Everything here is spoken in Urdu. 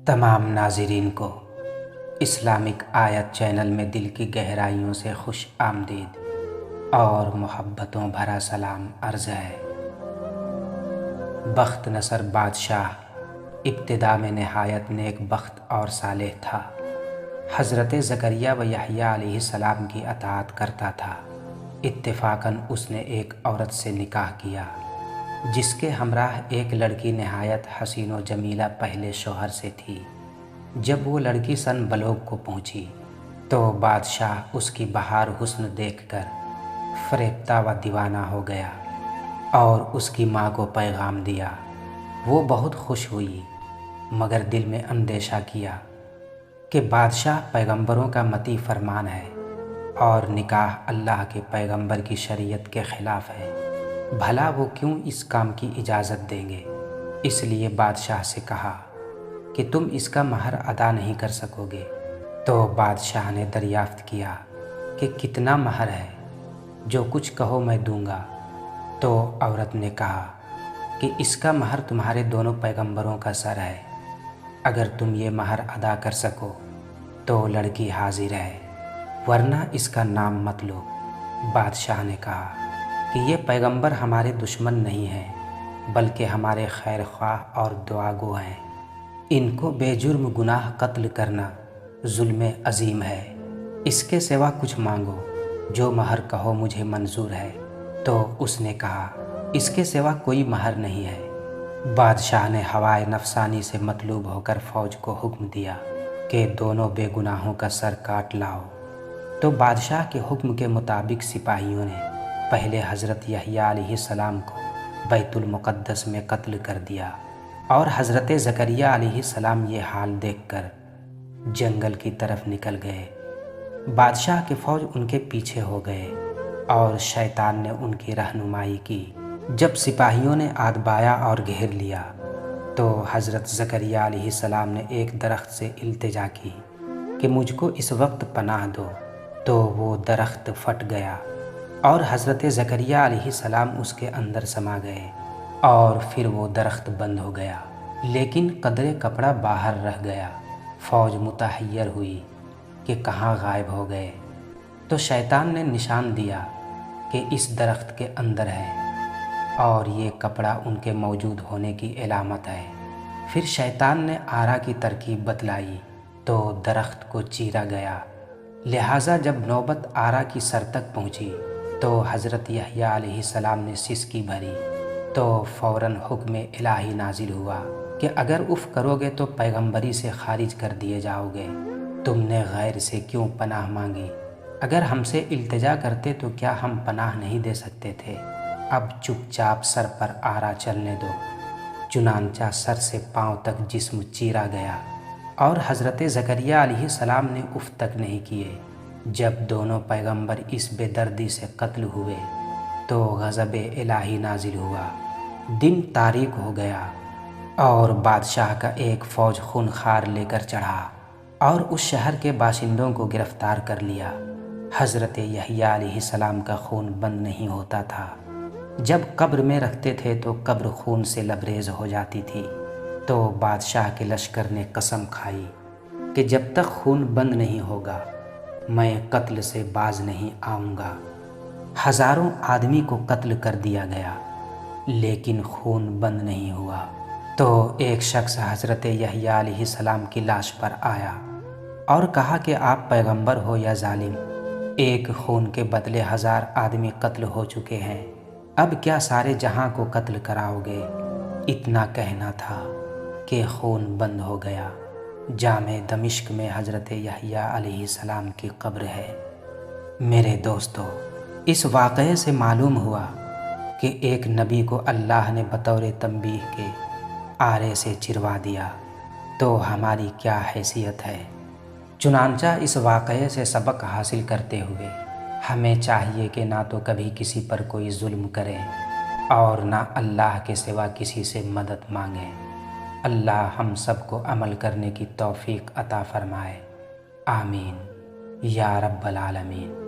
تمام ناظرین کو اسلامک آیت چینل میں دل کی گہرائیوں سے خوش آمدید اور محبتوں بھرا سلام عرض ہے۔ بخت نصر بادشاہ ابتدا میں نہایت نیک بخت اور صالح تھا۔ حضرت زکریا و یحییٰ علیہ السلام کی اطاعت کرتا تھا۔ اتفاقاً اس نے ایک عورت سے نکاح کیا جس کے ہمراہ ایک لڑکی نہایت حسین و جمیلہ پہلے شوہر سے تھی۔ جب وہ لڑکی سن بلوغ کو پہنچی تو بادشاہ اس کی بہار حسن دیکھ کر فریفتہ و دیوانہ ہو گیا اور اس کی ماں کو پیغام دیا۔ وہ بہت خوش ہوئی مگر دل میں اندیشہ کیا کہ بادشاہ پیغمبروں کا مطیع فرمان ہے اور نکاح اللہ کے پیغمبر کی شریعت کے خلاف ہے، بھلا وہ کیوں اس کام کی اجازت دیں گے؟ اس لیے بادشاہ سے کہا کہ تم اس کا مہر ادا نہیں کر سکو گے۔ تو بادشاہ نے دریافت کیا کہ کتنا مہر ہے؟ جو کچھ کہو میں دوں گا۔ تو عورت نے کہا کہ اس کا مہر تمہارے دونوں پیغمبروں کا سر ہے، اگر تم یہ مہر ادا کر سکو تو لڑکی حاضر ہے، ورنہ اس کا نام مت لو۔ بادشاہ نے کہا کہ یہ پیغمبر ہمارے دشمن نہیں ہیں بلکہ ہمارے خیر خواہ اور دعا گو ہیں، ان کو بے جرم گناہ قتل کرنا ظلم عظیم ہے، اس کے سوا کچھ مانگو، جو مہر کہو مجھے منظور ہے۔ تو اس نے کہا اس کے سوا کوئی مہر نہیں ہے۔ بادشاہ نے ہوائے نفسانی سے مطلوب ہو کر فوج کو حکم دیا کہ دونوں بے گناہوں کا سر کاٹ لاؤ۔ تو بادشاہ کے حکم کے مطابق سپاہیوں نے پہلے حضرت یحییٰ علیہ السلام کو بیت المقدس میں قتل کر دیا اور حضرت زکریا علیہ السلام یہ حال دیکھ کر جنگل کی طرف نکل گئے۔ بادشاہ کے فوج ان کے پیچھے ہو گئے اور شیطان نے ان کی رہنمائی کی۔ جب سپاہیوں نے آدبایا اور گھیر لیا تو حضرت زکریا علیہ السلام نے ایک درخت سے التجا کی کہ مجھ کو اس وقت پناہ دو، تو وہ درخت پھٹ گیا اور حضرت زکریا علیہ السلام اس کے اندر سما گئے اور پھر وہ درخت بند ہو گیا، لیکن قدرے کپڑا باہر رہ گیا۔ فوج متحیر ہوئی کہ کہاں غائب ہو گئے، تو شیطان نے نشان دیا کہ اس درخت کے اندر ہے اور یہ کپڑا ان کے موجود ہونے کی علامت ہے۔ پھر شیطان نے آرا کی ترکیب بتلائی تو درخت کو چیرا گیا، لہٰذا جب نوبت آرا کی سر تک پہنچی تو حضرت یحییٰ علیہ السلام نے سسکی بھری تو فوراً حکم الہی نازل ہوا کہ اگر اف کرو گے تو پیغمبری سے خارج کر دیے جاؤ گے۔ تم نے غیر سے کیوں پناہ مانگی؟ اگر ہم سے التجا کرتے تو کیا ہم پناہ نہیں دے سکتے تھے؟ اب چپ چاپ سر پر آرا چلنے دو۔ چنانچہ سر سے پاؤں تک جسم چیرا گیا اور حضرت زکریا علیہ السلام نے اف تک نہیں کیے۔ جب دونوں پیغمبر اس بے دردی سے قتل ہوئے تو غضب الہی نازل ہوا، دن تاریک ہو گیا اور بادشاہ کا ایک فوج خونخوار لے کر چڑھا اور اس شہر کے باشندوں کو گرفتار کر لیا۔ حضرت یحییٰ علیہ السلام کا خون بند نہیں ہوتا تھا، جب قبر میں رکھتے تھے تو قبر خون سے لبریز ہو جاتی تھی۔ تو بادشاہ کے لشکر نے قسم کھائی کہ جب تک خون بند نہیں ہوگا میں قتل سے باز نہیں آؤں گا۔ ہزاروں آدمی کو قتل کر دیا گیا لیکن خون بند نہیں ہوا۔ تو ایک شخص حضرت یحییٰ علیہ السلام کی لاش پر آیا اور کہا کہ آپ پیغمبر ہو یا ظالم؟ ایک خون کے بدلے 1000 آدمی قتل ہو چکے ہیں، اب کیا سارے جہاں کو قتل کراؤ گے؟ اتنا کہنا تھا کہ خون بند ہو گیا۔ جامع دمشق میں حضرت یحییٰ علیہ السلام کی قبر ہے۔ میرے دوستو، اس واقعے سے معلوم ہوا کہ ایک نبی کو اللہ نے بطور تنبیہ کے آرے سے چروا دیا تو ہماری کیا حیثیت ہے۔ چنانچہ اس واقعے سے سبق حاصل کرتے ہوئے ہمیں چاہیے کہ نہ تو کبھی کسی پر کوئی ظلم کریں اور نہ اللہ کے سوا کسی سے مدد مانگیں۔ اللہ ہم سب کو عمل کرنے کی توفیق عطا فرمائے، آمین یا رب العالمین۔